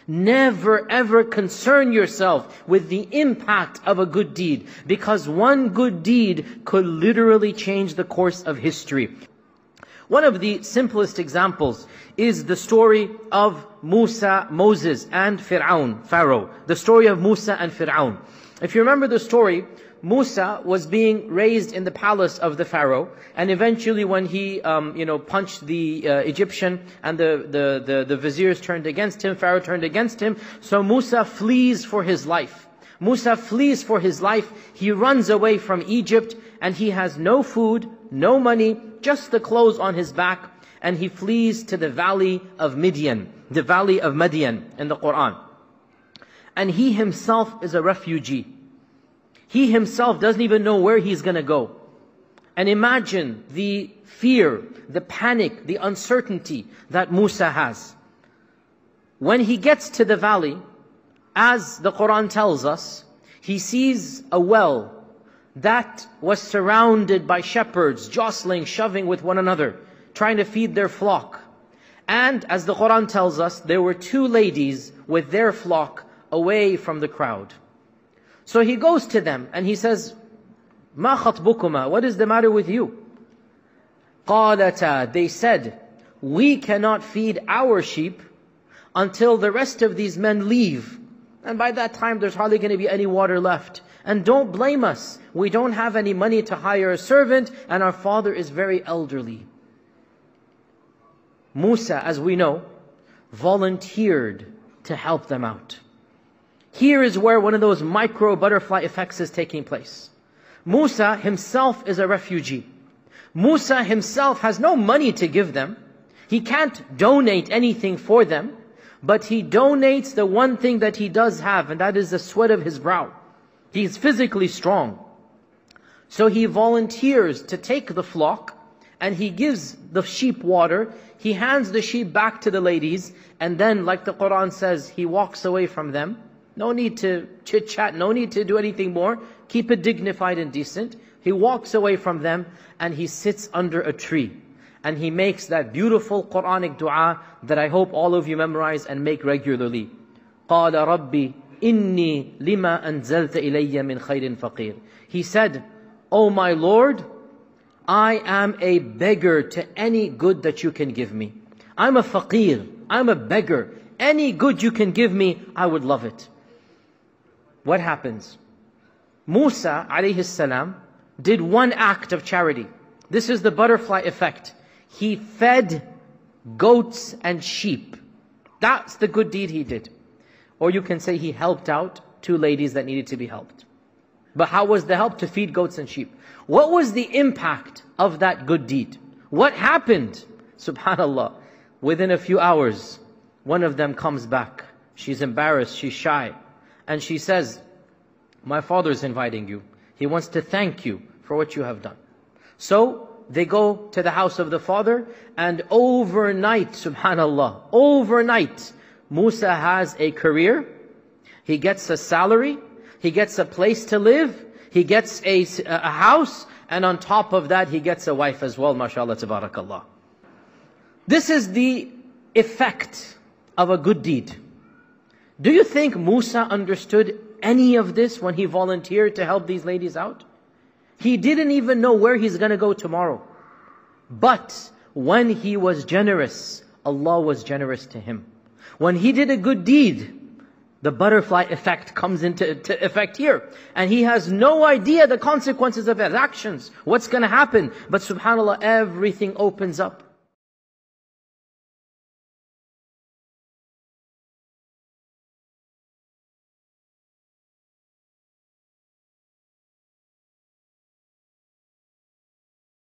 Never ever concern yourself with the impact of a good deed, because one good deed could literally change the course of history. One of the simplest examples is the story of Moses and Pharaoh. The story of Musa and Fir'aun. If you remember the story, Musa was being raised in the palace of the Pharaoh, and eventually when he punched the Egyptian and the viziers turned against him, Pharaoh turned against him, so Musa flees for his life. Musa flees for his life. He runs away from Egypt, and he has no food, no money, just the clothes on his back, and he flees to the valley of Midian, the valley of Madian in the Quran. And he himself is a refugee. He himself doesn't even know where he's going to go. And imagine the fear, the panic, the uncertainty that Musa has. When he gets to the valley, as the Quran tells us, he sees a well that was surrounded by shepherds, jostling, shoving with one another, trying to feed their flock. And as the Quran tells us, there were two ladies with their flock away from the crowd. So he goes to them and he says, "Ma khatbukuma, what is the matter with you?" قالتا, they said, "We cannot feed our sheep until the rest of these men leave. And by that time there's hardly going to be any water left. And don't blame us, we don't have any money to hire a servant, and our father is very elderly." Musa, as we know, volunteered to help them out. Here is where one of those micro butterfly effects is taking place. Musa himself is a refugee. Musa himself has no money to give them. He can't donate anything for them, but he donates the one thing that he does have, and that is the sweat of his brow. He's physically strong. So he volunteers to take the flock, and he gives the sheep water. He hands the sheep back to the ladies, and then, like the Quran says, he walks away from them. No need to chit-chat, no need to do anything more. Keep it dignified and decent. He walks away from them, and he sits under a tree. And he makes that beautiful Quranic dua that I hope all of you memorize and make regularly. قَالَ رَبِّي إِنِّي لِمَا أَنزَلْتَ إِلَيَّ مِنْ خَيْرٍ فَقِيرٍ. He said, "O my Lord, I am a beggar to any good that you can give me. I'm a faqir, I'm a beggar. Any good you can give me, I would love it." What happens? Musa alayhi salam did one act of charity. This is the butterfly effect. He fed goats and sheep. That's the good deed he did. Or you can say he helped out two ladies that needed to be helped. But how was the help? To feed goats and sheep. What was the impact of that good deed? What happened? Subhanallah. Within a few hours, one of them comes back. She's embarrassed, she's shy. And she says, "My father is inviting you. He wants to thank you for what you have done." So they go to the house of the father, and overnight, subhanallah, overnight, Musa has a career, he gets a salary, he gets a place to live, he gets a house, and on top of that he gets a wife as well, mashallah, tabarakallah. This is the effect of a good deed. Do you think Musa understood any of this when he volunteered to help these ladies out? He didn't even know where he's going to go tomorrow. But when he was generous, Allah was generous to him. When he did a good deed, the butterfly effect comes into effect here. And he has no idea the consequences of his actions, what's going to happen. But subhanAllah, everything opens up.